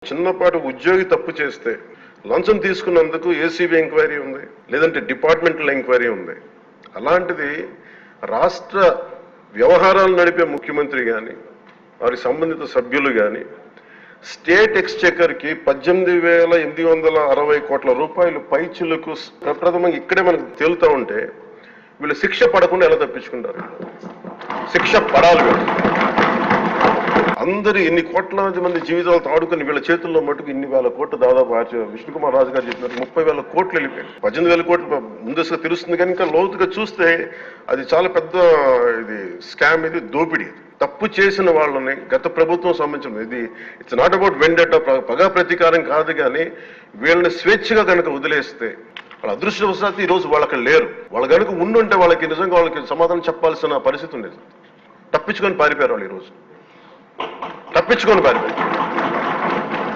చిన్నపాటి ఉద్యోగి తప్పు చేస్తే లంచం తీసుకున్నందుకు ఏసీబీ ఎంక్వైరీ ఉంది, లేదంటే డిపార్ట్మెంటల్ ఎంక్వైరీ ఉంది. అలాంటిది రాష్ట్ర వ్యవహారాలు నడిపే ముఖ్యమంత్రి కానీ వారి సంబంధిత సభ్యులు కానీ స్టేట్ ఎక్స్చెకర్కి 18,860 కోట్ల రూపాయలు పైచులకు ప్రప్రథమంగా ఇక్కడే మనకు తేలుతూ ఉంటే వీళ్ళు శిక్ష పడకుండా ఎలా తప్పించుకుంటారు? శిక్ష పడాలి. అందరూ ఇన్ని కోట్లాది మంది జీవితాలతో ఆడుకుని వీళ్ళ చేతుల్లో మటుకు ఇన్ని వేల కోట్లు, దాదాపు విష్ణుకుమార్ రాజు గారు చెప్పినట్టు 30,000 కోట్లు వెళ్ళిపోయాయి. 18,000 కోట్లు ముందస్తుగా తెలుస్తుంది కానీ ఇంకా లోతుగా చూస్తే అది చాలా పెద్ద ఇది స్కామ్, ఇది దోపిడీ. తప్పు చేసిన వాళ్ళని గత ప్రభుత్వం సంబంధించిన ఇది ఇట్స్ నాట్ అబౌట్ వెండేటా, పగా ప్రతీకారం కాదు. కానీ వీళ్ళని స్వేచ్ఛగా కనుక వదిలేస్తే వాళ్ళ అదృష్టవశాత్తు ఈ రోజు వాళ్ళు అక్కడ లేరు. వాళ్ళు కనుక ఉండుంటే వాళ్ళకి నిజంగా వాళ్ళకి సమాధానం చెప్పాల్సిన పరిస్థితి ఉండేది. తప్పించుకొని పారిపోయారు వాళ్ళు. ఈరోజు తప్పించుకొని పారిపోయారు.